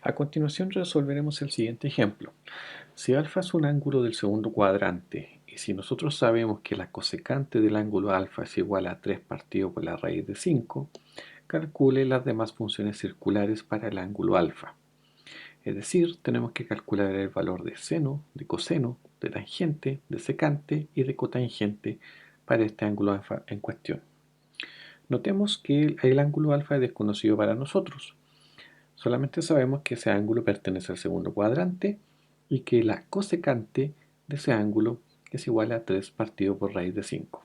A continuación resolveremos el siguiente ejemplo. Si alfa es un ángulo del segundo cuadrante y si nosotros sabemos que la cosecante del ángulo alfa es igual a 3 partido por la raíz de 5, calcule las demás funciones circulares para el ángulo alfa. Es decir, tenemos que calcular el valor de seno, de coseno, de tangente, de secante y de cotangente para este ángulo alfa en cuestión. Notemos que el ángulo alfa es desconocido para nosotros. Solamente sabemos que ese ángulo pertenece al segundo cuadrante y que la cosecante de ese ángulo es igual a 3 partido por raíz de 5.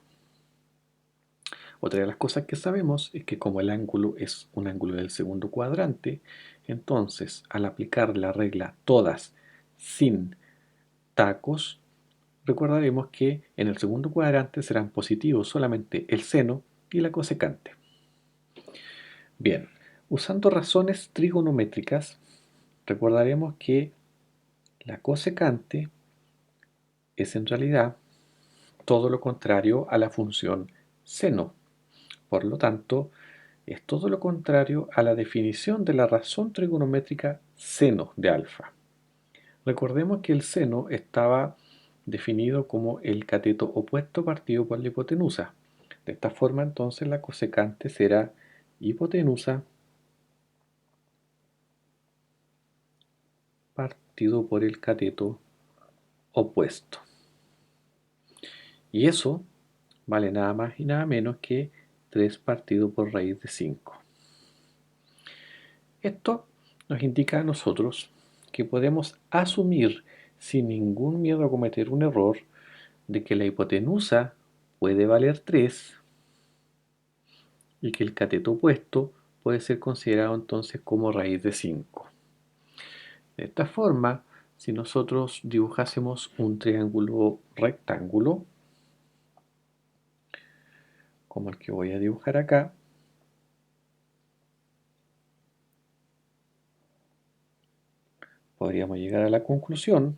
Otra de las cosas que sabemos es que como el ángulo es un ángulo del segundo cuadrante, entonces al aplicar la regla todas sin tacos, recordaremos que en el segundo cuadrante serán positivos solamente el seno y la cosecante. Bien, usando razones trigonométricas, recordaremos que la cosecante es en realidad todo lo contrario a la función seno. Por lo tanto, es todo lo contrario a la definición de la razón trigonométrica seno de alfa. Recordemos que el seno estaba definido como el cateto opuesto partido por la hipotenusa. De esta forma, entonces, la cosecante será hipotenusa partido por el cateto opuesto. Y eso vale nada más y nada menos que 3 partido por raíz de 5. Esto nos indica a nosotros que podemos asumir sin ningún miedo a cometer un error de que la hipotenusa puede valer 3 y que el cateto opuesto puede ser considerado entonces como raíz de 5. De esta forma, si nosotros dibujásemos un triángulo rectángulo, como el que voy a dibujar acá, podríamos llegar a la conclusión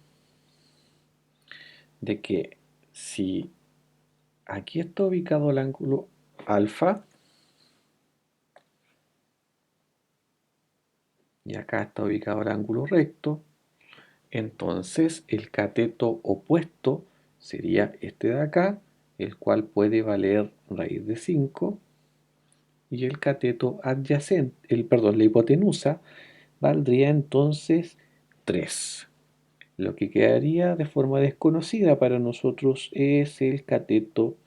de que si aquí está ubicado el ángulo alfa y acá está ubicado el ángulo recto, entonces el cateto opuesto sería este de acá, el cual puede valer raíz de 5, y el cateto adyacente, la hipotenusa, valdría entonces 3. Lo que quedaría de forma desconocida para nosotros es el cateto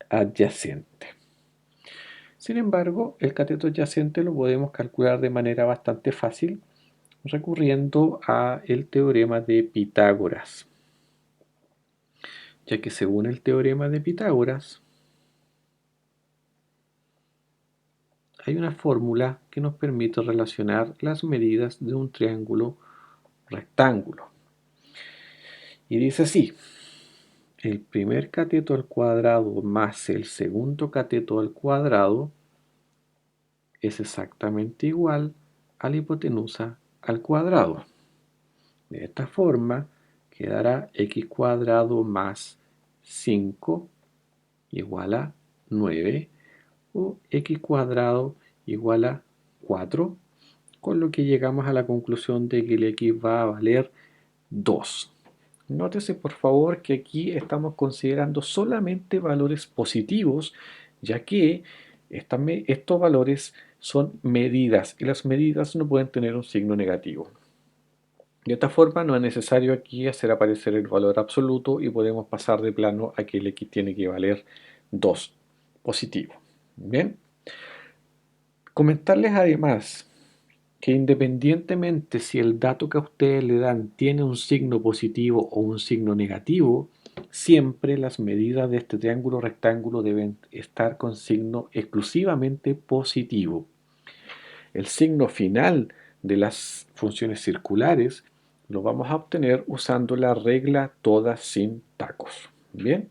adyacente. Sin embargo, el cateto adyacente lo podemos calcular de manera bastante fácil recurriendo a el teorema de Pitágoras, ya que según el teorema de Pitágoras hay una fórmula que nos permite relacionar las medidas de un triángulo rectángulo. Y dice así: el primer cateto al cuadrado más el segundo cateto al cuadrado es exactamente igual a la hipotenusa al cuadrado. De esta forma quedará x cuadrado más 5 igual a 9 o x cuadrado igual a 4, con lo que llegamos a la conclusión de que el x va a valer 2. Nótese por favor que aquí estamos considerando solamente valores positivos, ya que estos valores son medidas y las medidas no pueden tener un signo negativo. De esta forma no es necesario aquí hacer aparecer el valor absoluto y podemos pasar de plano a que el x tiene que valer 2 positivo. Bien, comentarles además que independientemente si el dato que a ustedes le dan tiene un signo positivo o un signo negativo, siempre las medidas de este triángulo rectángulo deben estar con signo exclusivamente positivo. El signo final de las funciones circulares lo vamos a obtener usando la regla todas sin tacos. Bien,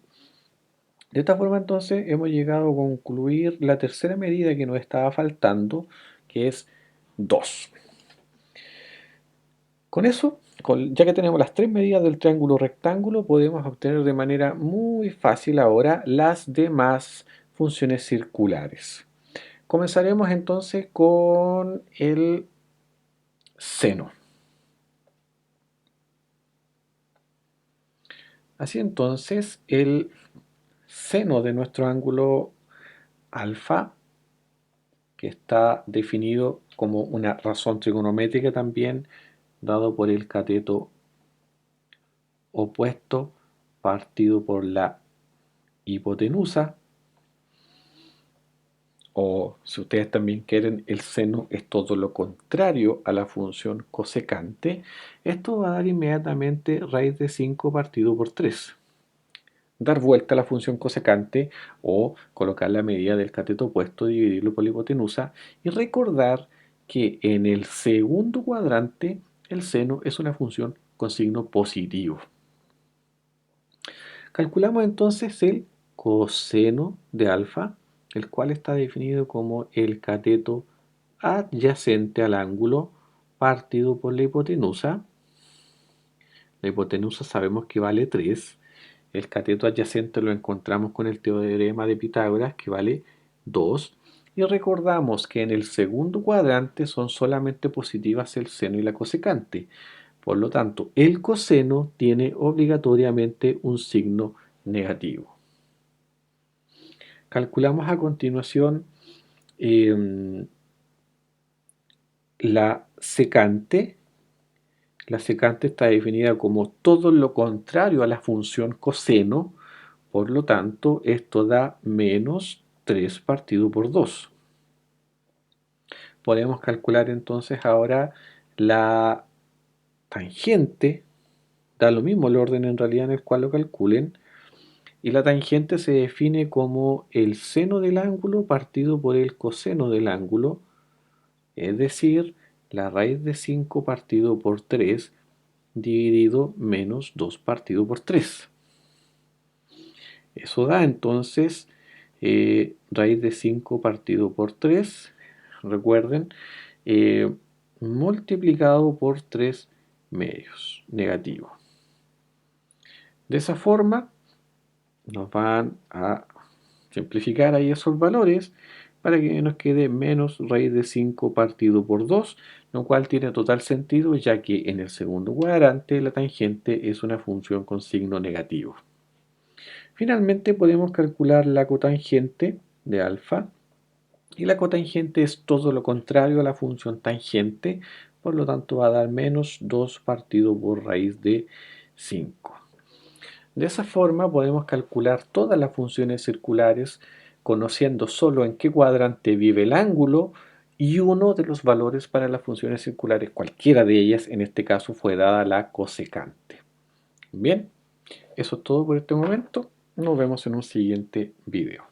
de esta forma entonces hemos llegado a concluir la tercera medida que nos estaba faltando, que es 2. Con eso, ya que tenemos las tres medidas del triángulo rectángulo, podemos obtener de manera muy fácil ahora las demás funciones circulares. Comenzaremos entonces con el seno. Así entonces, el seno de nuestro ángulo alfa, que está definido como una razón trigonométrica también, dado por el cateto opuesto partido por la hipotenusa, o si ustedes también quieren, el seno es todo lo contrario a la función cosecante. Esto va a dar inmediatamente raíz de 5 partido por 3. Dar vuelta a la función cosecante o colocar la medida del cateto opuesto, dividirlo por la hipotenusa y recordar que en el segundo cuadrante el seno es una función con signo positivo. Calculamos entonces el coseno de alfa, el cual está definido como el cateto adyacente al ángulo partido por la hipotenusa. La hipotenusa sabemos que vale 3. El cateto adyacente lo encontramos con el teorema de Pitágoras, que vale 2. Y recordamos que en el segundo cuadrante son solamente positivas el seno y la cosecante. Por lo tanto, el coseno tiene obligatoriamente un signo negativo. Calculamos a continuación la secante. La secante está definida como todo lo contrario a la función coseno, por lo tanto esto da menos 3 partido por 2. Podemos calcular entonces ahora la tangente, da lo mismo el orden en realidad en el cual lo calculen, y la tangente se define como el seno del ángulo partido por el coseno del ángulo, es decir, la raíz de 5 partido por 3 dividido menos 2 partido por 3. Eso da entonces raíz de 5 partido por 3, recuerden, multiplicado por 3 medios, negativo. De esa forma nos van a simplificar ahí esos valores para que nos quede menos raíz de 5 partido por 2, lo cual tiene total sentido ya que en el segundo cuadrante la tangente es una función con signo negativo. Finalmente podemos calcular la cotangente de alfa, y la cotangente es todo lo contrario a la función tangente, por lo tanto va a dar menos 2 partido por raíz de 5. De esa forma podemos calcular todas las funciones circulares conociendo solo en qué cuadrante vive el ángulo y uno de los valores para las funciones circulares, cualquiera de ellas, en este caso fue dada la cosecante. Bien, eso es todo por este momento. Nos vemos en un siguiente video.